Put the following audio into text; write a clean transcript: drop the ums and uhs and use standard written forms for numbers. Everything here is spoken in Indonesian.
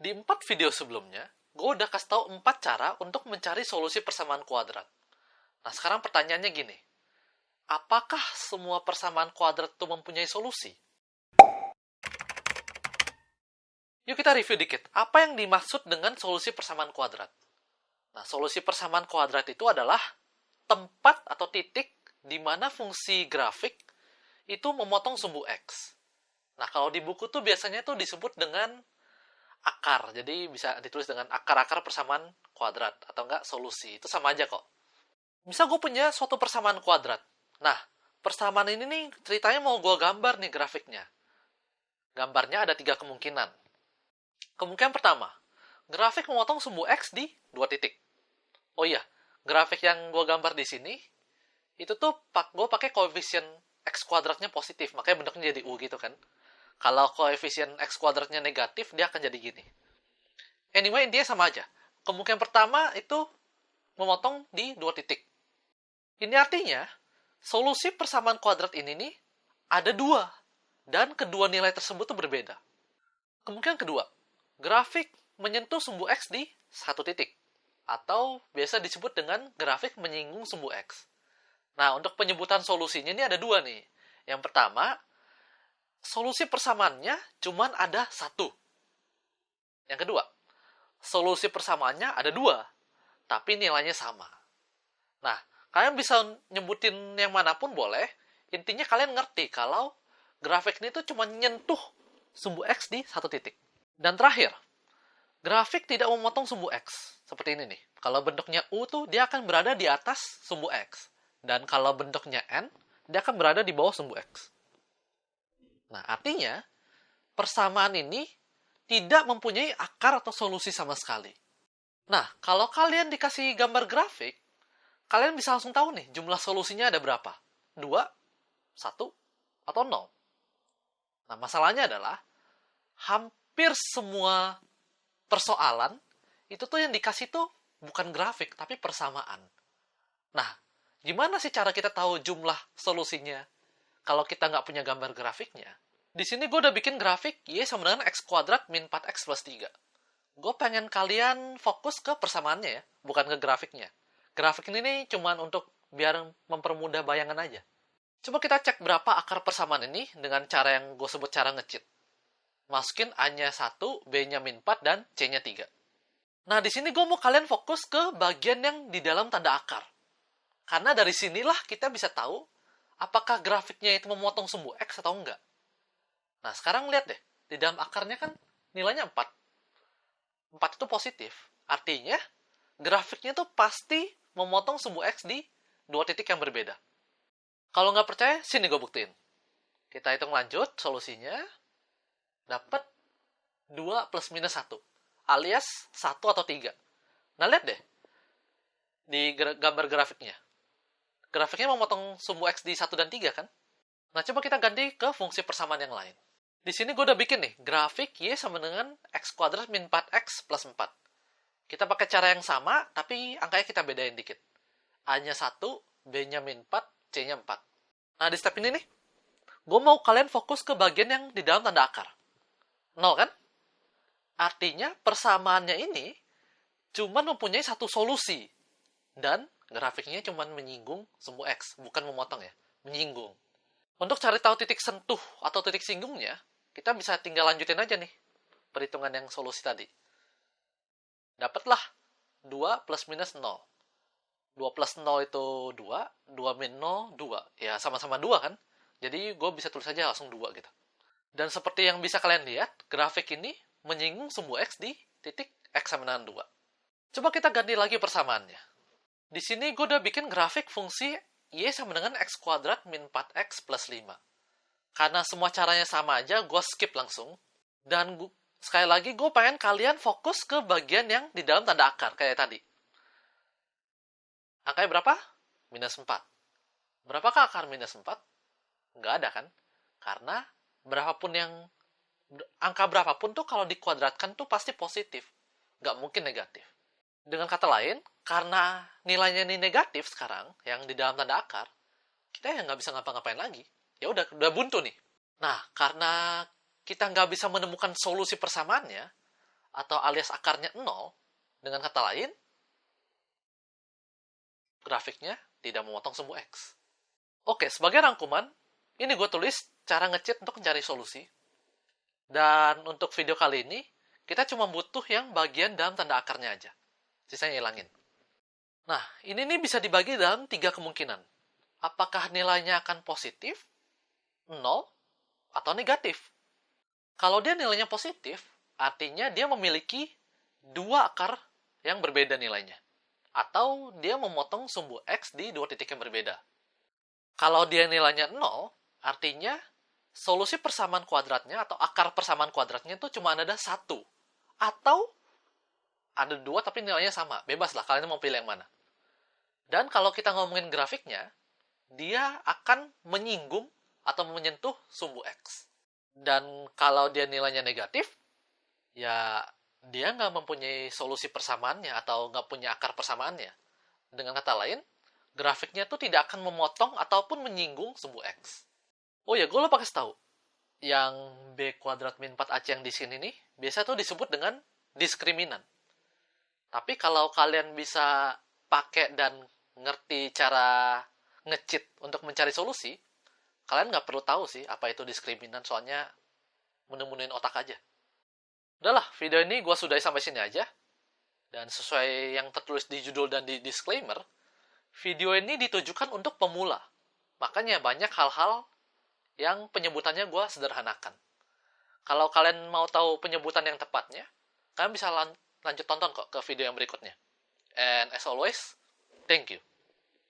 Di 4 video sebelumnya, gue udah kasih tahu 4 cara untuk mencari solusi persamaan kuadrat. Nah, sekarang pertanyaannya gini. Apakah semua persamaan kuadrat itu mempunyai solusi? Yuk kita review dikit. Apa yang dimaksud dengan solusi persamaan kuadrat? Nah, solusi persamaan kuadrat itu adalah tempat atau titik di mana fungsi grafik itu memotong sumbu X. Nah, kalau di buku tuh biasanya tuh disebut dengan akar. Jadi bisa ditulis dengan akar-akar persamaan kuadrat. Atau enggak solusi. Itu sama aja kok. Misal gue punya suatu persamaan kuadrat. Nah, persamaan ini nih ceritanya mau gue gambar nih grafiknya. Gambarnya ada 3 kemungkinan. Kemungkinan pertama, grafik memotong sumbu X di 2 titik. Oh iya, grafik yang gue gambar di sini, itu tuh gue pakai koefisien X kuadratnya positif, makanya bentuknya jadi U gitu kan. Kalau koefisien X kuadratnya negatif, dia akan jadi gini. Anyway, intinya sama aja. Kemungkinan pertama itu memotong di 2 titik. Ini artinya, solusi persamaan kuadrat ini nih, ada 2. Dan kedua nilai tersebut tuh berbeda. Kemungkinan kedua, grafik menyentuh sumbu X di 1 titik. Atau biasa disebut dengan grafik menyinggung sumbu X. Nah, untuk penyebutan solusinya ini ada 2 nih. Yang pertama, solusi persamaannya cuma ada 1. Yang kedua, solusi persamaannya ada 2, tapi nilainya sama. Nah, kalian bisa nyebutin yang manapun boleh. Intinya kalian ngerti kalau grafik ini tuh cuma nyentuh sumbu X di 1 titik. Dan terakhir, grafik tidak memotong sumbu X. Seperti ini nih. Kalau bentuknya U tuh dia akan berada di atas sumbu X. Dan kalau bentuknya N, dia akan berada di bawah sumbu X. Nah, artinya, persamaan ini tidak mempunyai akar atau solusi sama sekali. Nah, kalau kalian dikasih gambar grafik, kalian bisa langsung tahu nih, jumlah solusinya ada berapa? 2, 1, atau 0. Nah, masalahnya adalah, hampir semua persoalan, itu tuh yang dikasih tuh bukan grafik, tapi persamaan. Nah, gimana sih cara kita tahu jumlah solusinya kalau kita nggak punya gambar grafiknya? Di sini gue udah bikin grafik Y sama dengan X kuadrat min 4X plus 3. Gue pengen kalian fokus ke persamaannya ya, bukan ke grafiknya. Grafik ini nih cuman untuk biar mempermudah bayangan aja. Coba kita cek berapa akar persamaan ini dengan cara yang gue sebut cara nge-cheat. Masukin A-nya 1, B-nya min 4, dan C-nya 3. Nah, di sini gue mau kalian fokus ke bagian yang di dalam tanda akar. Karena dari sinilah kita bisa tahu apakah grafiknya itu memotong sumbu X atau enggak. Nah, sekarang lihat deh. Di dalam akarnya kan nilainya 4. 4 itu positif. Artinya, grafiknya tuh pasti memotong sumbu X di 2 titik yang berbeda. Kalau nggak percaya, sini gue buktiin. Kita hitung lanjut solusinya. Dapat 2 plus minus 1. Alias 1 atau 3. Nah, lihat deh. Di gambar grafiknya. Grafiknya memotong sumbu X di 1 dan 3 kan? Nah, coba kita ganti ke fungsi persamaan yang lain. Di sini gue udah bikin nih, grafik Y sama dengan X kuadrat min 4X plus 4. Kita pakai cara yang sama, tapi angkanya kita bedain dikit. A-nya 1, B-nya min 4, C-nya 4. Nah, di step ini nih, gue mau kalian fokus ke bagian yang di dalam tanda akar. 0 kan? Artinya persamaannya ini cuma mempunyai satu solusi. Dan grafiknya cuma menyinggung sumbu X, bukan memotong ya, menyinggung. Untuk cari tahu titik sentuh atau titik singgungnya, kita bisa tinggal lanjutin aja nih perhitungan yang solusi tadi. Dapatlah 2 plus minus 0. 2 plus 0 itu 2, 2 min 0, 2. Ya sama-sama 2 kan? Jadi gue bisa tulis aja langsung 2 gitu. Dan seperti yang bisa kalian lihat, grafik ini menyinggung sumbu X di titik X sama dengan 2. Coba kita ganti lagi persamaannya. Di sini gue udah bikin grafik fungsi Y sama dengan X kuadrat min 4X plus 5. Karena semua caranya sama aja, gue skip langsung. Dan sekali lagi, gue pengen kalian fokus ke bagian yang di dalam tanda akar, kayak tadi. Angkanya berapa? Minus 4. Berapakah akar minus 4? Nggak ada kan? Karena angka berapapun tuh kalau dikuadratkan tuh pasti positif. Nggak mungkin negatif. Dengan kata lain, karena nilainya ini negatif sekarang, yang di dalam tanda akar, kita ya nggak bisa ngapa-ngapain lagi. Ya udah buntu nih. Nah, karena kita nggak bisa menemukan solusi persamaannya, atau alias akarnya 0, dengan kata lain, grafiknya tidak memotong sumbu X. Oke, sebagai rangkuman, ini gue tulis cara nge-cheat untuk mencari solusi. Dan untuk video kali ini, kita cuma butuh yang bagian dalam tanda akarnya aja. Sisanya hilangin. Nah, ini nih bisa dibagi dalam 3 kemungkinan. Apakah nilainya akan positif, 0, atau negatif? Kalau dia nilainya positif, artinya dia memiliki 2 akar yang berbeda nilainya. Atau dia memotong sumbu X di 2 titik yang berbeda. Kalau dia nilainya 0, artinya solusi persamaan kuadratnya atau akar persamaan kuadratnya itu cuma ada 1. Atau ada 2 tapi nilainya sama. Bebas lah, kalian mau pilih yang mana. Dan kalau kita ngomongin grafiknya, dia akan menyinggung atau menyentuh sumbu X. Dan kalau dia nilainya negatif, ya dia nggak mempunyai solusi persamaannya atau nggak punya akar persamaannya. Dengan kata lain, grafiknya tuh tidak akan memotong ataupun menyinggung sumbu X. Oh ya, gue lupa kasih tahu. Yang B kuadrat min 4AC yang di sini nih, biasa tuh disebut dengan diskriminan. Tapi kalau kalian bisa pakai dan ngerti cara nge-cheat untuk mencari solusi, kalian nggak perlu tahu sih apa itu diskriminan, soalnya menemuin otak aja. Udahlah, video ini gue sudahi sampai sini aja. Dan sesuai yang tertulis di judul dan di disclaimer, video ini ditujukan untuk pemula. Makanya banyak hal-hal yang penyebutannya gue sederhanakan. Kalau kalian mau tahu penyebutan yang tepatnya, kalian bisa lanjut tonton kok ke video yang berikutnya. And as always, thank you.